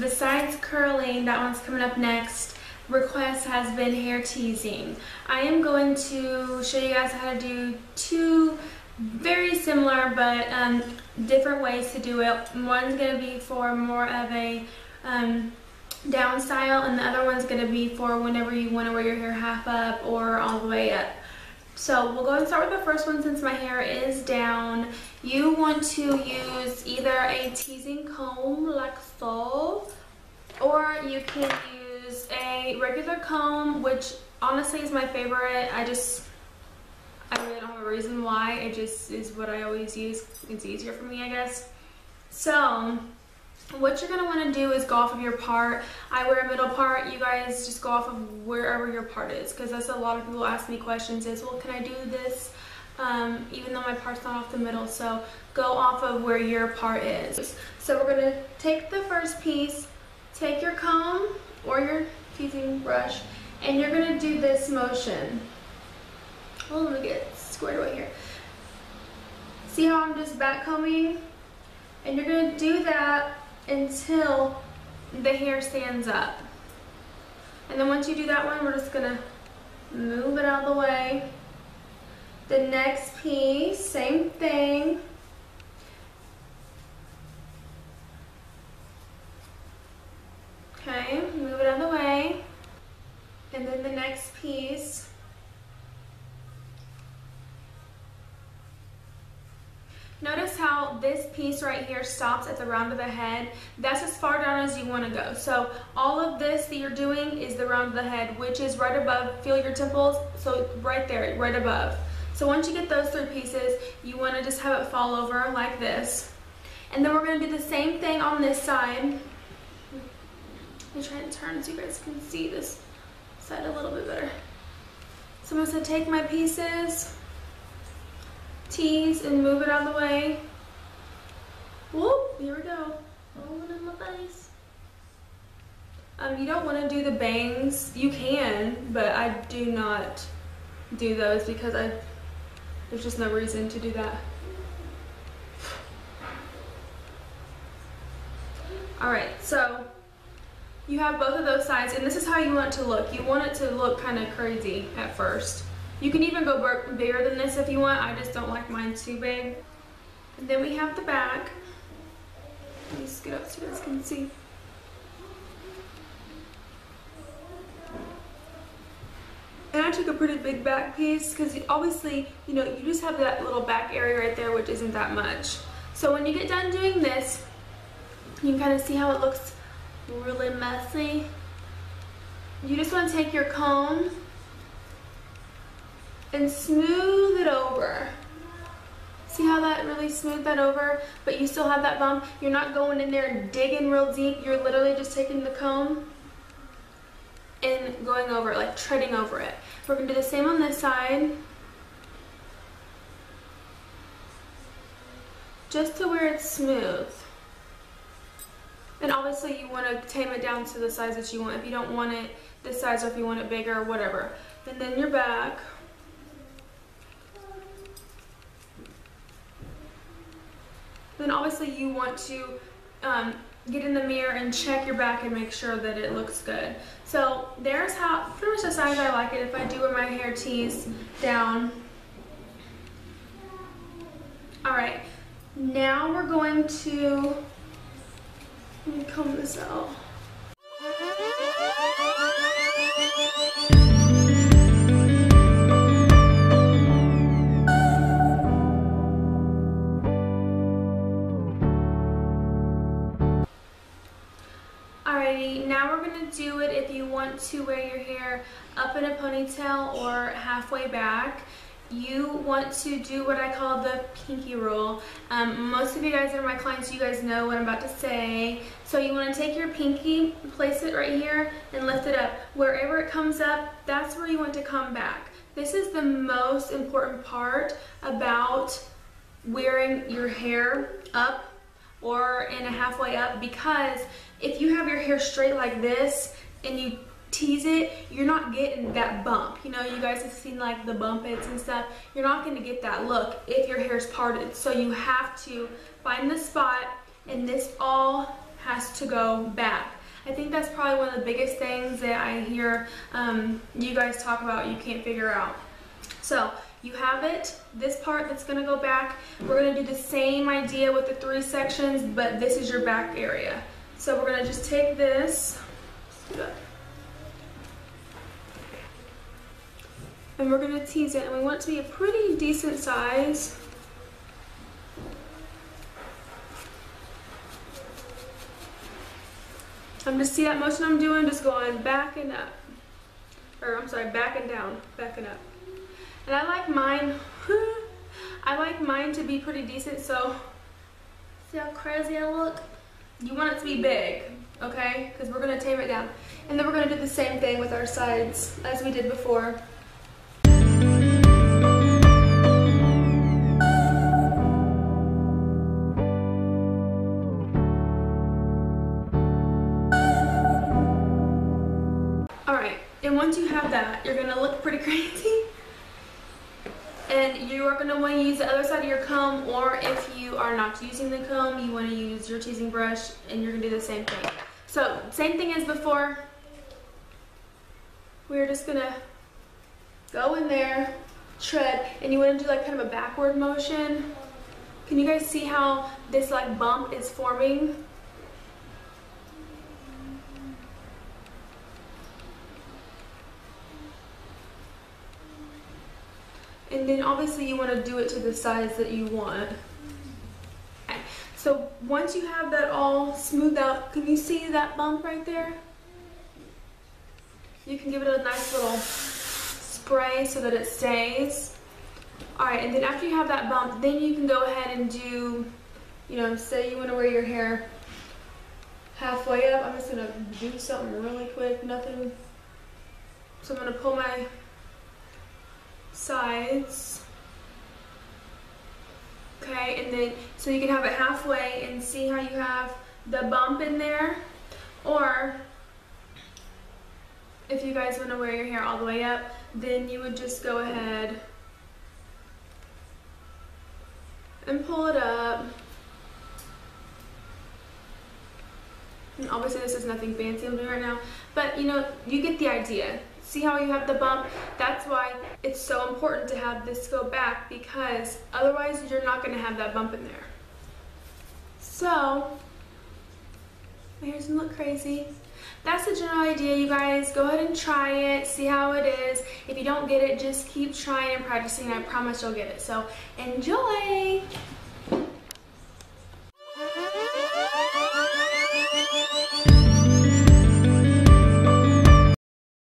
besides curling, that one's coming up next, request has been hair teasing. I am going to show you guys how to do two very similar but different ways to do it. One's going to be for more of a down style, and the other one's going to be for whenever you want to wear your hair half up or all the way up. So we'll go and start with the first one since my hair is down. You want to use either a teasing comb like so, or you can use a regular comb, which honestly is my favorite. I really don't have a reason why. It just is what I always use. It's easier for me, I guess. So what you're going to want to do is go off of your part. I wear a middle part. You guys just go off of wherever your part is, because that's a lot of people ask me questions is, well, can I do this even though my part's not off the middle? So go off of where your part is. So we're going to take the first piece, take your comb or your teasing brush, and you're going to do this motion. Oh, let me get squared away here. See how I'm just back combing? And you're going to do that until the hair stands up. And then once you do that one, we're just going to move it out of the way. The next piece, same thing. Okay, move it out of the way. And then the next piece. Notice how this piece right here stops at the round of the head. That's as far down as you want to go. So all of this that you're doing is the round of the head, which is right above, feel your temples, so right there, right above. So once you get those three pieces, you want to just have it fall over like this. And then we're going to do the same thing on this side. Let me try and turn so you guys can see this side a little bit better. So I'm going to take my pieces, tease, and move it out of the way. Whoop, here we go. Rolling in my face. You don't want to do the bangs. You can, but I do not do those because there's just no reason to do that. Alright, so you have both of those sides, and this is how you want it to look. You want it to look kind of crazy at first. You can even go bigger than this if you want. I just don't like mine too big. And then we have the back. Let me scoot up so you guys can see. And I took a pretty big back piece because obviously, you know, you just have that little back area right there, which isn't that much. So when you get done doing this, you can kind of see how it looks really messy. You just want to take your comb and smooth it over. See how that really smoothed that over, but you still have that bump? You're not going in there and digging real deep. You're literally just taking the comb and going over it, like treading over it. We're gonna do the same on this side. Just to where it's smooth. And obviously you want to tame it down to the size that you want. If you don't want it this size, or if you want it bigger or whatever. And then your back. Then obviously you want to get in the mirror and check your back and make sure that it looks good. So there's how, pretty much the size I like it if I do wear my hair teased down. Alright, now we're going to, let me comb this out. Alrighty, now we're going to do it if you want to wear your hair up in a ponytail or halfway back. You want to do what I call the pinky roll. Most of you guys that are my clients, you guys know what I'm about to say. So you want to take your pinky, place it right here, and lift it up. Wherever it comes up, that's where you want to come back. This is the most important part about wearing your hair up or in a halfway up, because if you have your hair straight like this and you tease it, you're not getting that bump. You know, you guys have seen like the bump its and stuff. You're not going to get that look if your hair's parted. So you have to find the spot, and this all has to go back. I think that's probably one of the biggest things that I hear you guys talk about you can't figure out. So you have it, this part that's gonna go back. We're gonna do the same idea with the 3 sections, but this is your back area. So we're gonna just take this, and we're gonna tease it, and we want it to be a pretty decent size. See that motion I'm doing, just going back and up. Or I'm sorry, back and down, back and up. And I like mine, I like mine to be pretty decent, so see how crazy I look? You want it to be big, okay? Because we're gonna tame it down. And then we're gonna do the same thing with our sides as we did before. And once you have that, you're gonna look pretty crazy. And you are gonna wanna use the other side of your comb, or if you are not using the comb, you wanna use your teasing brush, and you're gonna do the same thing. So, same thing as before. We're just gonna go in there, tread, and you wanna do like kind of a backward motion. Can you guys see how this like bump is forming? And then obviously you want to do it to the size that you want. Okay. So once you have that all smoothed out, can you see that bump right there? You can give it a nice little spray so that it stays. Alright, and then after you have that bump, then you can go ahead and do, you know, say you want to wear your hair halfway up. I'm just going to do something really quick, nothing. So I'm going to pull my sides, okay, and then so you can have it halfway and see how you have the bump in there. Or if you guys want to wear your hair all the way up, then you would just go ahead and pull it up. And obviously this is nothing fancy I'm doing right now, but you know, you get the idea. See how you have the bump? That's why it's so important to have this go back, because otherwise you're not going to have that bump in there. So, my hair's gonna look crazy. That's the general idea, you guys. Go ahead and try it, see how it is. If you don't get it, just keep trying and practicing. I promise you'll get it. So, enjoy!